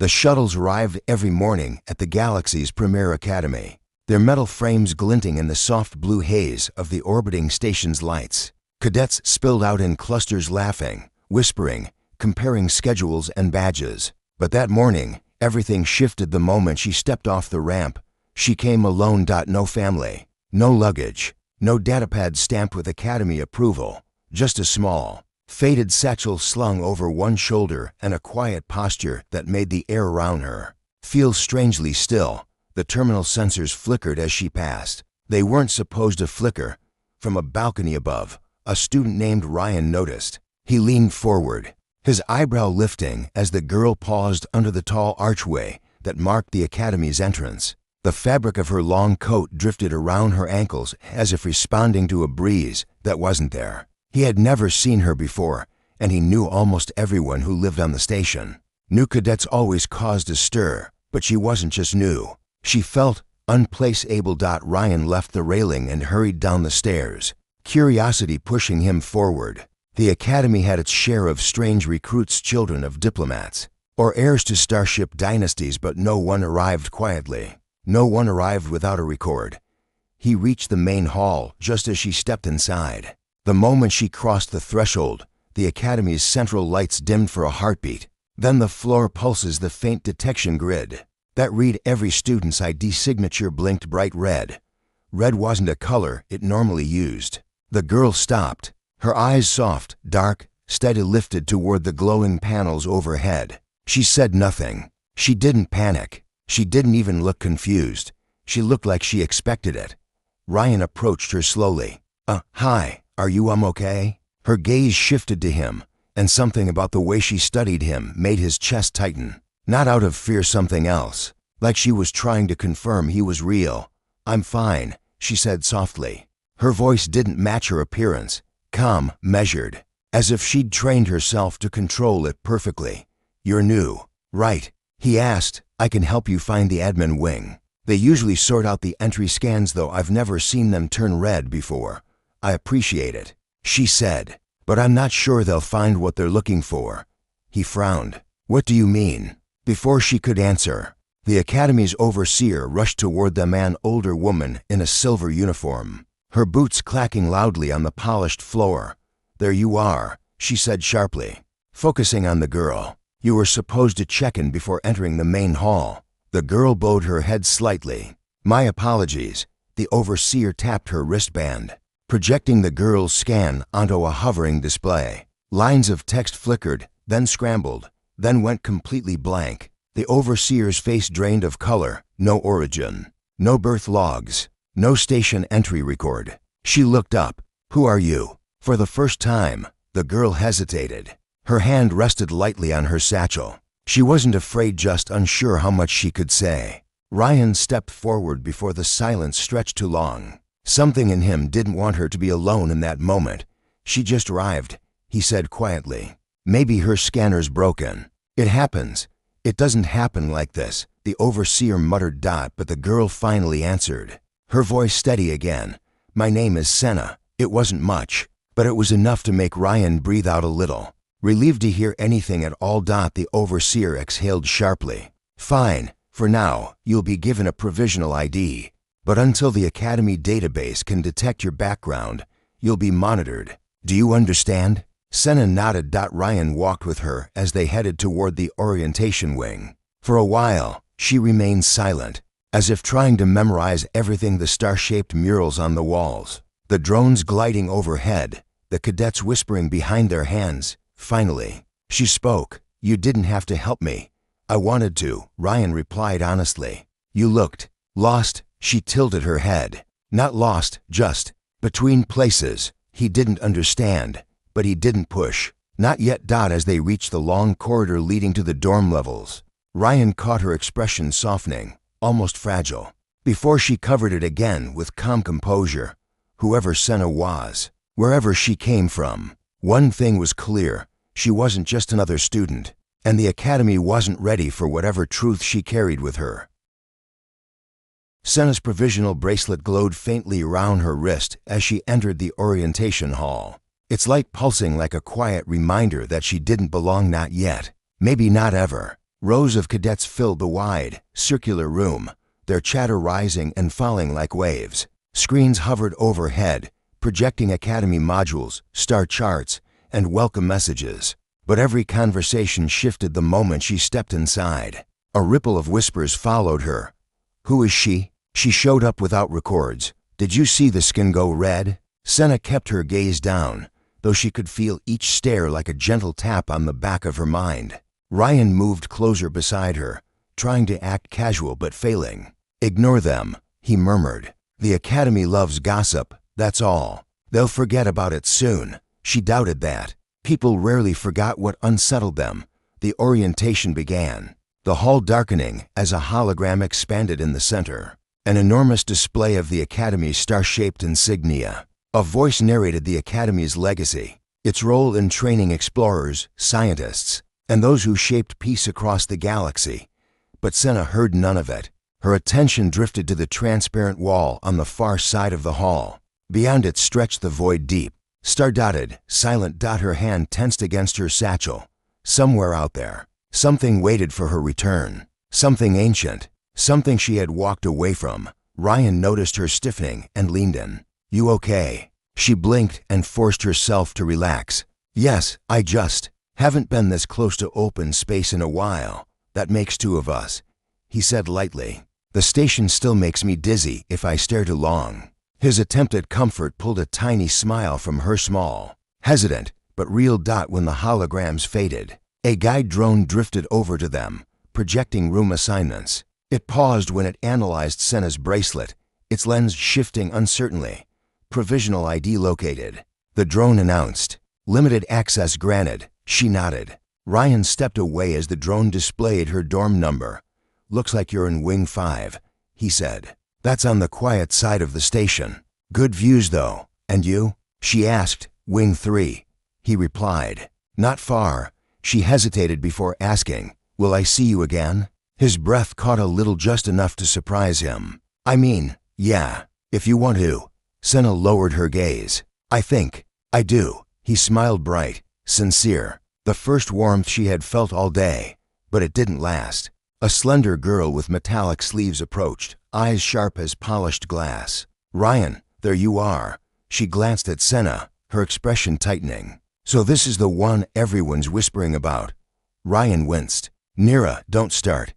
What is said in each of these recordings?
The shuttles arrived every morning at the galaxy's premier academy, their metal frames glinting in the soft blue haze of the orbiting station's lights. Cadets spilled out in clusters laughing, whispering, comparing schedules and badges. But that morning, everything shifted the moment she stepped off the ramp. She came alone. No family, no luggage, no datapad stamped with academy approval, just a small, faded satchel slung over one shoulder and a quiet posture that made the air around her feel strangely still. The terminal sensors flickered as she passed. They weren't supposed to flicker. From a balcony above, a student named Ryan noticed. He leaned forward, his eyebrow lifting as the girl paused under the tall archway that marked the academy's entrance. The fabric of her long coat drifted around her ankles as if responding to a breeze that wasn't there. He had never seen her before, and he knew almost everyone who lived on the station. New cadets always caused a stir, but she wasn't just new. She felt unplaceable. Ryan left the railing and hurried down the stairs, curiosity pushing him forward. The academy had its share of strange recruits, children of diplomats, or heirs to starship dynasties, but no one arrived quietly. No one arrived without a record. He reached the main hall just as she stepped inside. The moment she crossed the threshold, the academy's central lights dimmed for a heartbeat. Then the floor pulses, the faint detection grid that read every student's ID signature blinked bright red. Red wasn't a color it normally used. The girl stopped, her eyes soft, dark, steady, lifted toward the glowing panels overhead. She said nothing. She didn't panic. She didn't even look confused. She looked like she expected it. Ryan approached her slowly. Hi, are you okay?" Her gaze shifted to him, and something about the way she studied him made his chest tighten. Not out of fear, something else, like she was trying to confirm he was real. "I'm fine," she said softly. Her voice didn't match her appearance, calm, measured, as if she'd trained herself to control it perfectly. "You're new, right?" he asked. "I can help you find the admin wing. They usually sort out the entry scans, though I've never seen them turn red before." "I appreciate it," she said, "but I'm not sure they'll find what they're looking for." He frowned. "What do you mean?" Before she could answer, the academy's overseer rushed toward them, an older woman in a silver uniform, her boots clacking loudly on the polished floor. "There you are," she said sharply, focusing on the girl. "You were supposed to check in before entering the main hall." The girl bowed her head slightly. "My apologies." The overseer tapped her wristband, projecting the girl's scan onto a hovering display. Lines of text flickered, then scrambled, then went completely blank. The overseer's face drained of color. No origin, no birth logs, no station entry record. She looked up. "Who are you?" For the first time, the girl hesitated. Her hand rested lightly on her satchel. She wasn't afraid, just unsure how much she could say. Ryan stepped forward before the silence stretched too long. Something in him didn't want her to be alone in that moment. "She just arrived," he said quietly. "Maybe her scanner's broken. It happens. It doesn't happen like this," the overseer muttered. But the girl finally answered, her voice steady again. "My name is Senna." It wasn't much, but it was enough to make Ryan breathe out a little. Relieved to hear anything at all. The overseer exhaled sharply. "Fine, for now, you'll be given a provisional ID. But until the academy database can detect your background, you'll be monitored. Do you understand?" Senna nodded. Ryan walked with her as they headed toward the orientation wing. For a while, she remained silent, as if trying to memorize everything, the star-shaped murals on the walls, the drones gliding overhead, the cadets whispering behind their hands. Finally, she spoke. "You didn't have to help me. I wanted to," Ryan replied honestly. "You looked lost." She tilted her head. "Not lost, just between places." He didn't understand, but he didn't push. "Not yet." As they reached the long corridor leading to the dorm levels, Ryan caught her expression softening, almost fragile, before she covered it again with calm composure. Whoever Senna was, wherever she came from, one thing was clear: she wasn't just another student, and the academy wasn't ready for whatever truth she carried with her. Senna's provisional bracelet glowed faintly around her wrist as she entered the orientation hall, its light pulsing like a quiet reminder that she didn't belong. Not yet, maybe not ever. Rows of cadets filled the wide, circular room, their chatter rising and falling like waves. Screens hovered overhead, projecting academy modules, star charts, and welcome messages. But every conversation shifted the moment she stepped inside. A ripple of whispers followed her. Who is she? She showed up without records. Did you see the skin go red? Senna kept her gaze down, though she could feel each stare like a gentle tap on the back of her mind. Ryan moved closer beside her, trying to act casual but failing. Ignore them, he murmured. The academy loves gossip, that's all. They'll forget about it soon. She doubted that. People rarely forgot what unsettled them. The orientation began. The hall darkening as a hologram expanded in the center. An enormous display of the academy's star-shaped insignia. A voice narrated the academy's legacy, its role in training explorers, scientists, and those who shaped peace across the galaxy. But Senna heard none of it. Her attention drifted to the transparent wall on the far side of the hall. Beyond it stretched the void deep, star-dotted, silent. Her hand tensed against her satchel. Somewhere out there, something waited for her return. Something ancient, something she had walked away from. Ryan noticed her stiffening and leaned in. You okay? She blinked and forced herself to relax. Yes, I just haven't been this close to open space in a while. That makes two of us, he said lightly. The station still makes me dizzy if I stare too long. His attempt at comfort pulled a tiny smile from her small, hesitant, but real dot when the holograms faded. A guide drone drifted over to them, projecting room assignments. It paused when it analyzed Senna's bracelet, its lens shifting uncertainly. Provisional ID located. The drone announced. Limited access granted. She nodded. Ryan stepped away as the drone displayed her dorm number. Looks like you're in Wing 5, he said. That's on the quiet side of the station. Good views though. And you? She asked. Wing 3. He replied. Not far. She hesitated before asking, will I see you again? His breath caught a little, just enough to surprise him. I mean, yeah, if you want to. Senna lowered her gaze. I think I do. He smiled, bright, sincere. The first warmth she had felt all day. But it didn't last. A slender girl with metallic sleeves approached, eyes sharp as polished glass. Ryan, there you are. She glanced at Senna, her expression tightening. So this is the one everyone's whispering about. Ryan winced. Nira, don't start.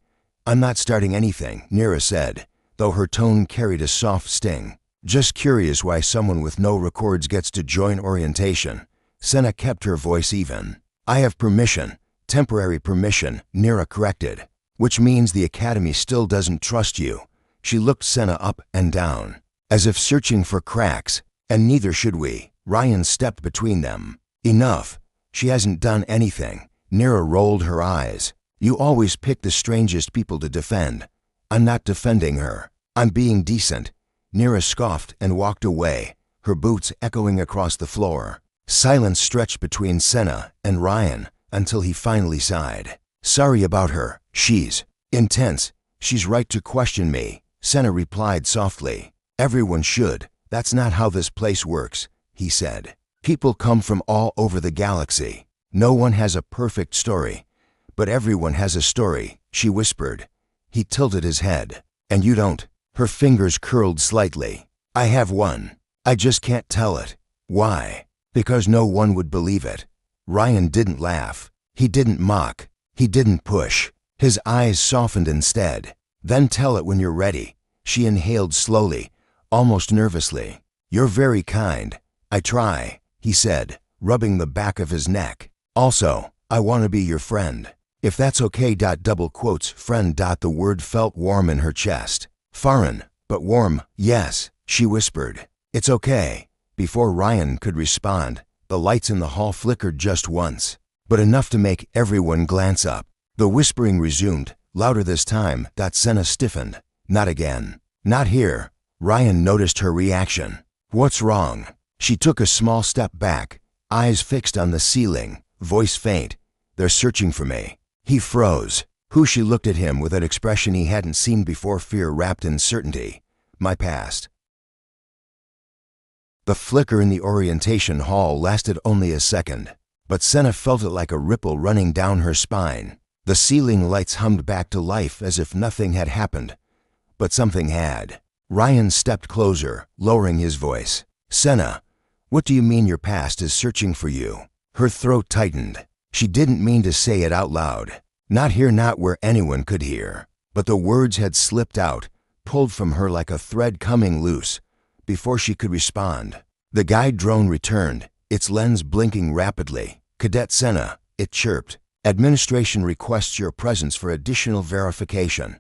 I'm not starting anything, Nira said, though her tone carried a soft sting. Just curious why someone with no records gets to join orientation. Senna kept her voice even. I have permission, temporary permission, Nira corrected. Which means the academy still doesn't trust you. She looked Senna up and down, as if searching for cracks, and neither should we. Ryan stepped between them. Enough. She hasn't done anything. Nira rolled her eyes. You always pick the strangest people to defend. I'm not defending her. I'm being decent. Nira scoffed and walked away, her boots echoing across the floor. Silence stretched between Senna and Ryan until he finally sighed. Sorry about her. She's intense. She's right to question me, Senna replied softly. Everyone should. That's not how this place works, he said. People come from all over the galaxy. No one has a perfect story. But everyone has a story, she whispered. He tilted his head. And you don't. Her fingers curled slightly. I have one. I just can't tell it. Why? Because no one would believe it. Ryan didn't laugh. He didn't mock. He didn't push. His eyes softened instead. Then tell it when you're ready. She inhaled slowly, almost nervously. You're very kind. I try, he said, rubbing the back of his neck. Also, I want to be your friend. If that's okay. Double quotes, friend. The word felt warm in her chest. Foreign, but warm. Yes, she whispered. It's okay. Before Ryan could respond, the lights in the hall flickered just once, but enough to make everyone glance up. The whispering resumed, louder this time. Senna stiffened. Not again. Not here. Ryan noticed her reaction. What's wrong? She took a small step back, eyes fixed on the ceiling, voice faint. They're searching for me. He froze. Who? She looked at him with an expression he hadn't seen before, fear wrapped in certainty. My past. The flicker in the orientation hall lasted only a second, but Senna felt it like a ripple running down her spine. The ceiling lights hummed back to life as if nothing had happened. But something had. Ryan stepped closer, lowering his voice. "Senna, what do you mean your past is searching for you?" Her throat tightened. She didn't mean to say it out loud. Not here, not where anyone could hear. But the words had slipped out, pulled from her like a thread coming loose. Before she could respond, the guide drone returned, its lens blinking rapidly. "Cadet Senna," it chirped. "Administration requests your presence for additional verification."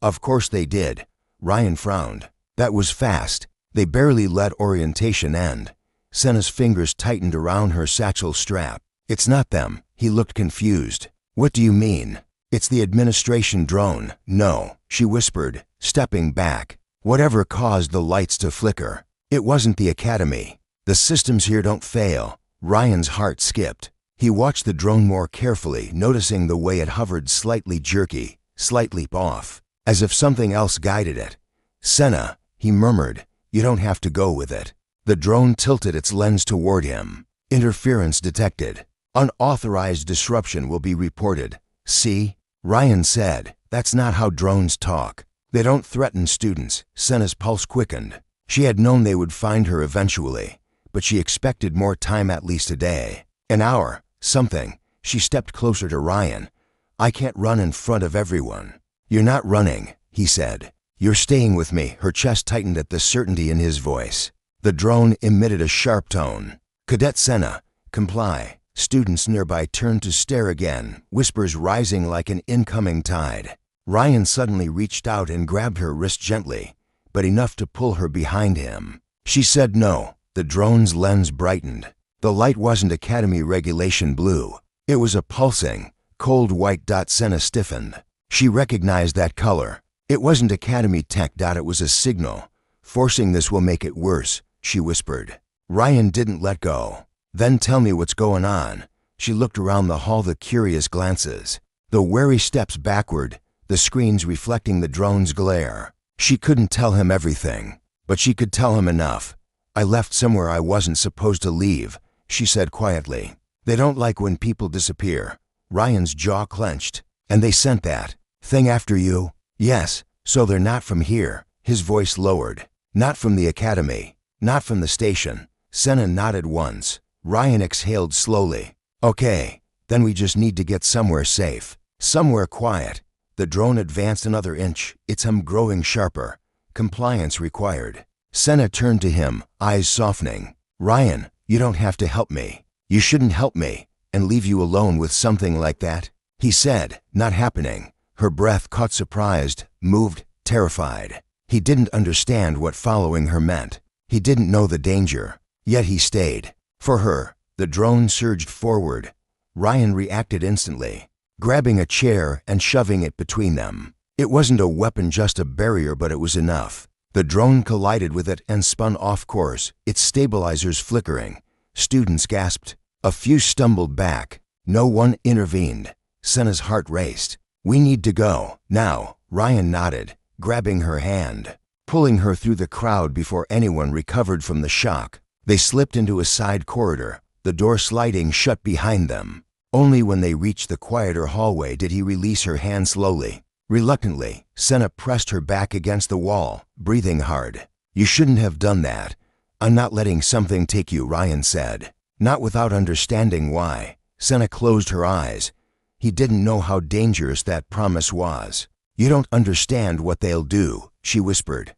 Of course they did. Ryan frowned. That was fast. They barely let orientation end. Senna's fingers tightened around her satchel strap. "It's not them." He looked confused. "What do you mean?" "It's the administration drone." "No," she whispered, stepping back. Whatever caused the lights to flicker. It wasn't the academy. The systems here don't fail. Ryan's heart skipped. He watched the drone more carefully, noticing the way it hovered, slightly jerky, slightly off, as if something else guided it. "Senna," he murmured, "you don't have to go with it." The drone tilted its lens toward him. "Interference detected. Unauthorized disruption will be reported." "See?" Ryan said. "That's not how drones talk. They don't threaten students." Senna's pulse quickened. She had known they would find her eventually, but she expected more time, at least a day. An hour. Something. She stepped closer to Ryan. "I can't run in front of everyone." "You're not running," he said. "You're staying with me." Her chest tightened at the certainty in his voice. The drone emitted a sharp tone. "Cadet Senna, comply." Students nearby turned to stare again, whispers rising like an incoming tide. Ryan suddenly reached out and grabbed her wrist gently, but enough to pull her behind him. She said no. The drone's lens brightened. The light wasn't Academy regulation blue. It was a pulsing, cold white dot. Senna stiffened. She recognized that color. It wasn't Academy tech. It was a signal. "Forcing this will make it worse," she whispered. Ryan didn't let go. "Then tell me what's going on." She looked around the hall, the curious glances, the wary steps backward, the screens reflecting the drone's glare. She couldn't tell him everything, but she could tell him enough. "I left somewhere I wasn't supposed to leave," she said quietly. "They don't like when people disappear." Ryan's jaw clenched. "And they sent that thing after you?" "Yes, so they're not from here." His voice lowered. "Not from the academy. Not from the station." Senna nodded once. Ryan exhaled slowly. "Okay, then we just need to get somewhere safe. Somewhere quiet." The drone advanced another inch, its hum growing sharper. "Compliance required." Senna turned to him, eyes softening. "Ryan, you don't have to help me. You shouldn't help me and leave you alone with something like that," he said. "Not happening." Her breath caught, surprised, moved, terrified. He didn't understand what following her meant. He didn't know the danger. Yet he stayed. For her. The drone surged forward. Ryan reacted instantly, grabbing a chair and shoving it between them. It wasn't a weapon, just a barrier, but it was enough. The drone collided with it and spun off course, its stabilizers flickering. Students gasped. A few stumbled back. No one intervened. Senna's heart raced. "We need to go, now." Ryan nodded, grabbing her hand, pulling her through the crowd before anyone recovered from the shock. They slipped into a side corridor, the door sliding shut behind them. Only when they reached the quieter hallway did he release her hand slowly. Reluctantly, Senna pressed her back against the wall, breathing hard. "You shouldn't have done that." "I'm not letting something take you," Ryan said. Not without understanding why. Senna closed her eyes. He didn't know how dangerous that promise was. "You don't understand what they'll do," she whispered.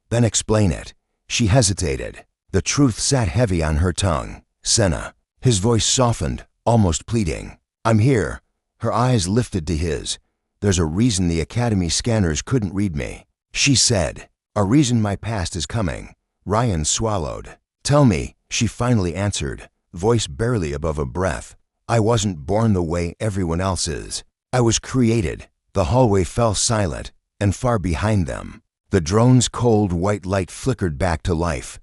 "Then explain it." She hesitated. The truth sat heavy on her tongue. "Senna." His voice softened, almost pleading. "I'm here." Her eyes lifted to his. "There's a reason the academy scanners couldn't read me," she said. "A reason my past is coming." Ryan swallowed. "Tell me," she finally answered, voice barely above a breath. "I wasn't born the way everyone else is. I was created." The hallway fell silent, and far behind them, the drone's cold white light flickered back to life.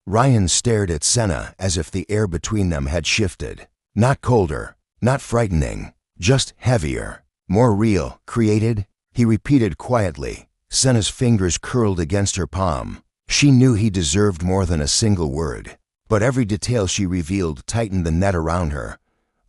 Ryan stared at Senna as if the air between them had shifted. Not colder, not frightening, just heavier, more real. "Created?" he repeated quietly. Senna's fingers curled against her palm. She knew he deserved more than a single word, but every detail she revealed tightened the net around her.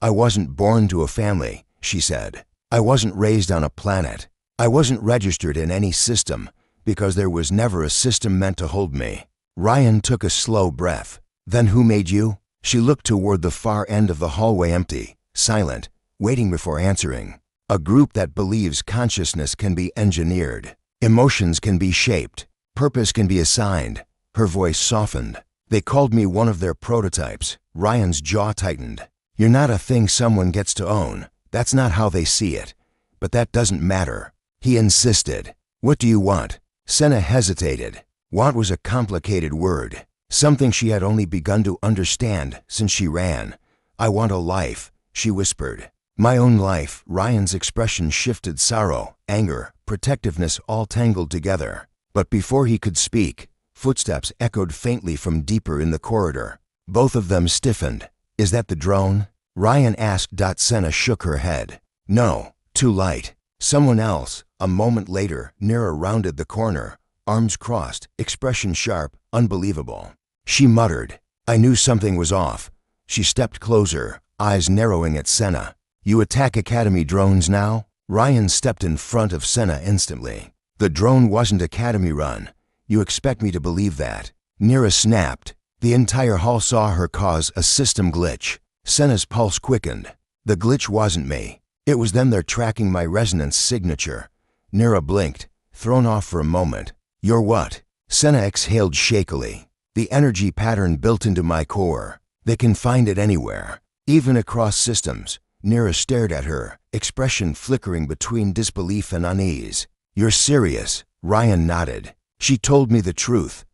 "I wasn't born to a family," she said. I wasn't raised on a planet. I wasn't registered in any system because there was never a system meant to hold me. Ryan took a slow breath. Then who made you? She looked toward the far end of the hallway, empty, silent, waiting before answering. A group that believes consciousness can be engineered. Emotions can be shaped. Purpose can be assigned. Her voice softened. They called me one of their prototypes. Ryan's jaw tightened. You're not a thing someone gets to own. That's not how they see it. But that doesn't matter. He insisted. What do you want? Senna hesitated. Want was a complicated word, something she had only begun to understand since she ran. I want a life, she whispered. My own life. Ryan's expression shifted, sorrow, anger, protectiveness all tangled together. But before he could speak, footsteps echoed faintly from deeper in the corridor. Both of them stiffened. Is that the drone? Ryan asked. Senna shook her head. No, too light. Someone else. A moment later, Nira rounded the corner, arms crossed, expression sharp, unbelievable. She muttered. I knew something was off. She stepped closer, eyes narrowing at Senna. You attack Academy drones now? Ryan stepped in front of Senna instantly. The drone wasn't Academy run. You expect me to believe that? Nira snapped. The entire hall saw her cause a system glitch. Senna's pulse quickened. The glitch wasn't me. It was them. They're tracking my resonance signature. Nira blinked, thrown off for a moment. You're what? Senna exhaled shakily. The energy pattern built into my core. They can find it anywhere, even across systems. Nira stared at her, expression flickering between disbelief and unease. You're serious? Ryan nodded. She told me the truth.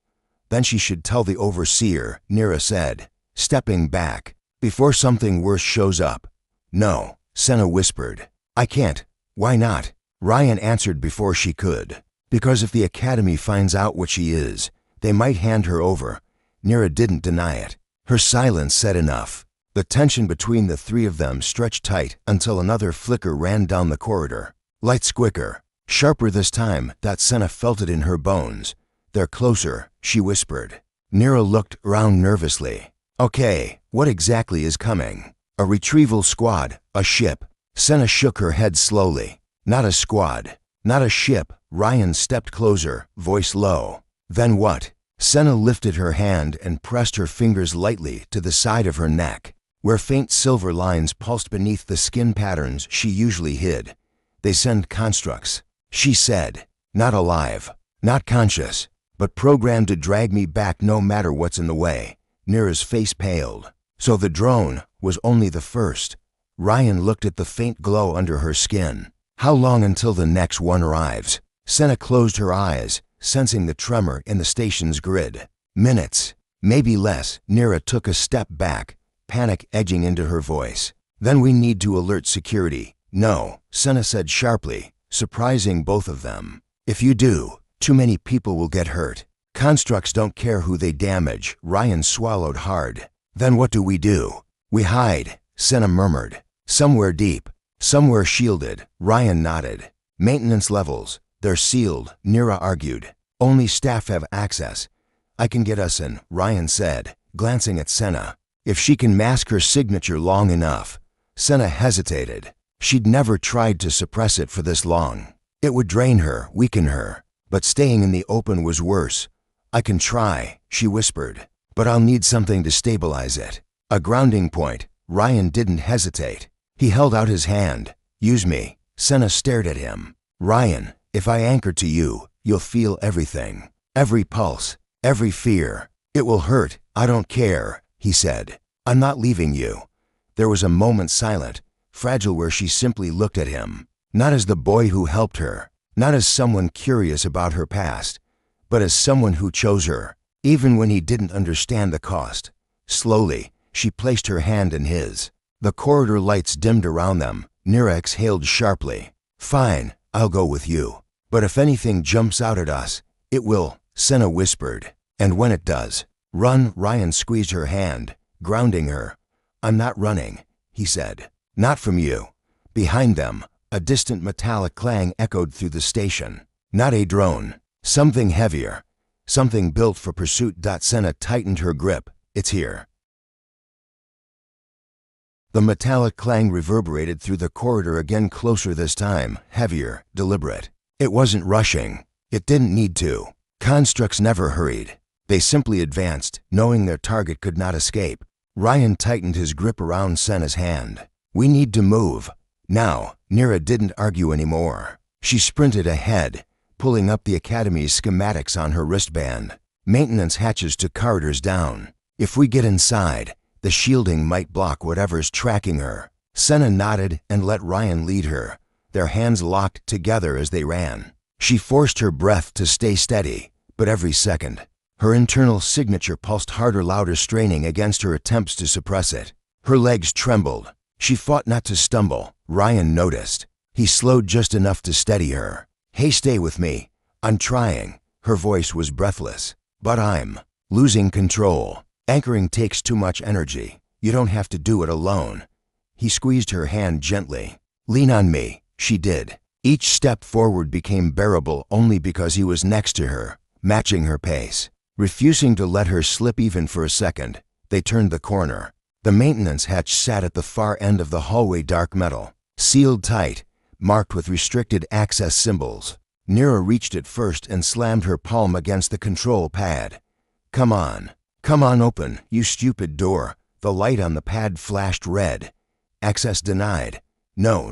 Then she should tell the overseer, Nira said, stepping back, before something worse shows up. No, Senna whispered. I can't. Why not? Ryan answered before she could. Because if the Academy finds out what she is, they might hand her over. Nira didn't deny it. Her silence said enough. The tension between the three of them stretched tight until another flicker ran down the corridor. Lights quicker, sharper this time. Senna felt it in her bones. They're closer, she whispered. Nira looked around nervously. Okay, what exactly is coming? A retrieval squad, a ship. Senna shook her head slowly. Not a squad, not a ship. Ryan stepped closer, voice low. Then what? Senna lifted her hand and pressed her fingers lightly to the side of her neck, where faint silver lines pulsed beneath the skin patterns she usually hid. They send constructs, she said. Not alive, not conscious, but programmed to drag me back no matter what's in the way. Nira's face paled. So the drone was only the first. Ryan looked at the faint glow under her skin. How long until the next one arrives? Senna closed her eyes, sensing the tremor in the station's grid. Minutes, maybe less. Nira took a step back, panic edging into her voice. Then we need to alert security. No, Senna said sharply, surprising both of them. If you do, too many people will get hurt. Constructs don't care who they damage. Ryan swallowed hard. Then what do? We hide, Senna murmured. Somewhere deep, somewhere shielded. Ryan nodded. Maintenance levels. They're sealed, Nira argued. Only staff have access. I can get us in, Ryan said, glancing at Senna. If she can mask her signature long enough. Senna hesitated. She'd never tried to suppress it for this long. It would drain her, weaken her. But staying in the open was worse. I can try, she whispered. But I'll need something to stabilize it. A grounding point. Ryan didn't hesitate. He held out his hand. Use me. Senna stared at him. Ryan, if I anchor to you, you'll feel everything. Every pulse, every fear. It will hurt. I don't care, he said. I'm not leaving you. There was a moment silent, fragile, where she simply looked at him. Not as the boy who helped her. Not as someone curious about her past. But as someone who chose her, even when he didn't understand the cost. Slowly, she placed her hand in his. The corridor lights dimmed around them. Nira exhaled sharply. Fine, I'll go with you. But if anything jumps out at us, it will, Senna whispered. And when it does, run. Ryan squeezed her hand, grounding her. I'm not running, he said. Not from you. Behind them, a distant metallic clang echoed through the station. Not a drone. Something heavier. Something built for pursuit. Senna tightened her grip. It's here. The metallic clang reverberated through the corridor again, closer this time, heavier, deliberate. It wasn't rushing. It didn't need to. Constructs never hurried. They simply advanced, knowing their target could not escape. Ryan tightened his grip around Senna's hand. We need to move. Now. Nira didn't argue anymore. She sprinted ahead, pulling up the Academy's schematics on her wristband. Maintenance hatches to corridors down. If we get inside, the shielding might block whatever's tracking her. Senna nodded and let Ryan lead her, their hands locked together as they ran. She forced her breath to stay steady, but every second, her internal signature pulsed harder, louder, straining against her attempts to suppress it. Her legs trembled. She fought not to stumble. Ryan noticed. He slowed just enough to steady her. Hey, stay with me. I'm trying. Her voice was breathless. But I'm losing control. Anchoring takes too much energy. You don't have to do it alone. He squeezed her hand gently. Lean on me. She did. Each step forward became bearable only because he was next to her, matching her pace. Refusing to let her slip even for a second, they turned the corner. The maintenance hatch sat at the far end of the hallway, dark metal, sealed tight, marked with restricted access symbols. Nira reached it first and slammed her palm against the control pad. Come on, open, you stupid door. The light on the pad flashed red. Access denied. No.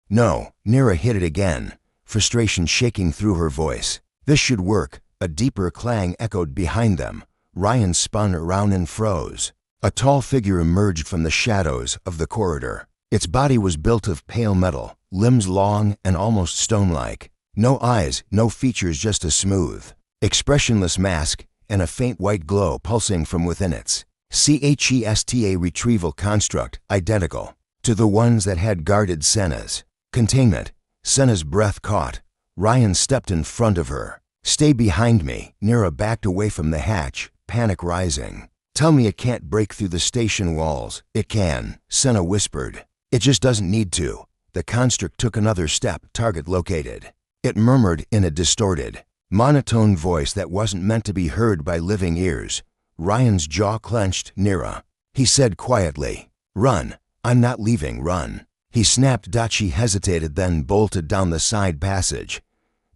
Nira hit it again, frustration shaking through her voice. This should work. A deeper clang echoed behind them. Ryan spun around and froze. A tall figure emerged from the shadows of the corridor. Its body was built of pale metal, limbs long and almost stone-like. No eyes, no features, just a smooth, expressionless mask and a faint white glow pulsing from within its CHESTA retrieval construct, identical to the ones that had guarded Senna's containment. Senna's breath caught. Ryan stepped in front of her. Stay behind me. Nira backed away from the hatch, panic rising. Tell me it can't break through the station walls. It can, Senna whispered. It just doesn't need to. The construct took another step, target located. It murmured in a distorted, monotone voice that wasn't meant to be heard by living ears. Ryan's jaw clenched. Nira. He said quietly. Run. I'm not leaving, run. He snapped. She hesitated, then bolted down the side passage.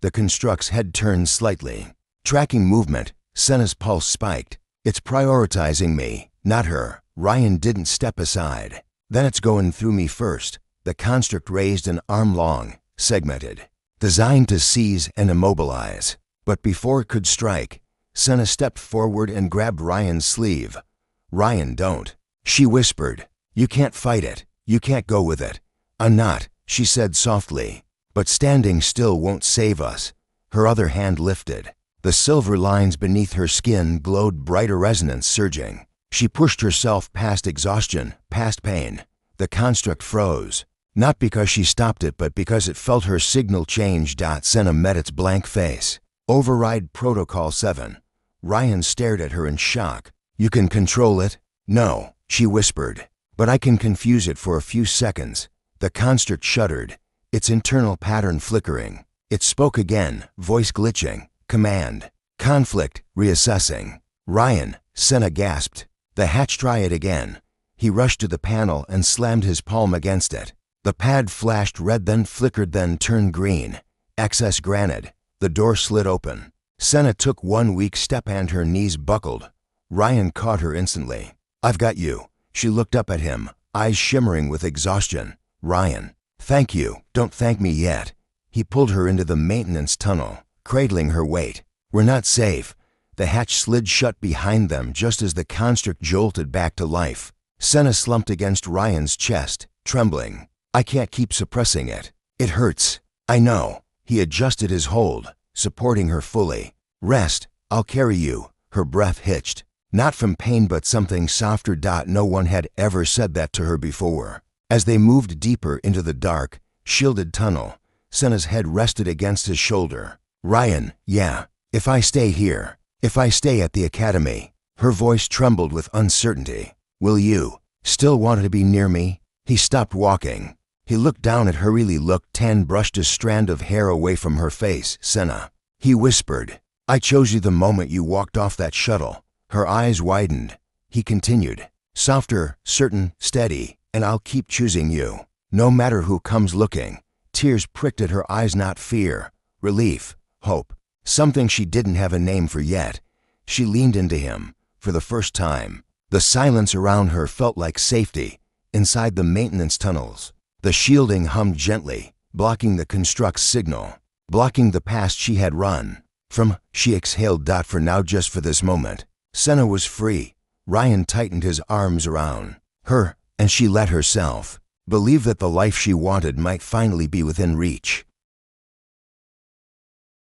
The construct's head turned slightly, tracking movement. Senna's pulse spiked. It's prioritizing me, not her. Ryan didn't step aside. Then it's going through me first. The construct raised an arm long, segmented, designed to seize and immobilize. But before it could strike, Senna stepped forward and grabbed Ryan's sleeve. Ryan, don't. She whispered. You can't fight it. You can't go with it. I'm not, she said softly. But standing still won't save us. Her other hand lifted. The silver lines beneath her skin glowed, brighter resonance surging. She pushed herself past exhaustion, past pain. The construct froze. Not because she stopped it, but because it felt her signal change. Senna met its blank face. Override Protocol 7. Ryan stared at her in shock. You can control it? No, she whispered. But I can confuse it for a few seconds. The construct shuddered, its internal pattern flickering. It spoke again, voice glitching. Command. Conflict. Reassessing. Ryan, Senna gasped. The hatch. Try it again. He rushed to the panel and slammed his palm against it. The pad flashed red, then flickered, then turned green. Access granted. The door slid open. Senna took one weak step and her knees buckled. Ryan caught her instantly. I've got you. She looked up at him, eyes shimmering with exhaustion. Ryan. Thank you. Don't thank me yet. He pulled her into the maintenance tunnel, cradling her weight. We're not safe. The hatch slid shut behind them just as the construct jolted back to life. Senna slumped against Ryan's chest, trembling. I can't keep suppressing it. It hurts. I know. He adjusted his hold, supporting her fully. Rest. I'll carry you. Her breath hitched. Not from pain, but something softer. No one had ever said that to her before. As they moved deeper into the dark, shielded tunnel, Senna's head rested against his shoulder. Ryan, yeah. If I stay here, if I stay at the academy. Her voice trembled with uncertainty. Will you still want to be near me? He stopped walking. He looked down at her. Really looked. Tan brushed a strand of hair away from her face. Senna. He whispered. I chose you the moment you walked off that shuttle. Her eyes widened. He continued. Softer, certain, steady. and I'll keep choosing you, no matter who comes looking. Tears pricked at her eyes, not fear, relief, hope, something she didn't have a name for yet. She leaned into him, for the first time. The silence around her felt like safety. Inside the maintenance tunnels, the shielding hummed gently, blocking the construct's signal, blocking the past she had run from. She exhaled. For now, just for this moment. Senna was free. Ryan tightened his arms around her, and she let herself believe that the life she wanted might finally be within reach.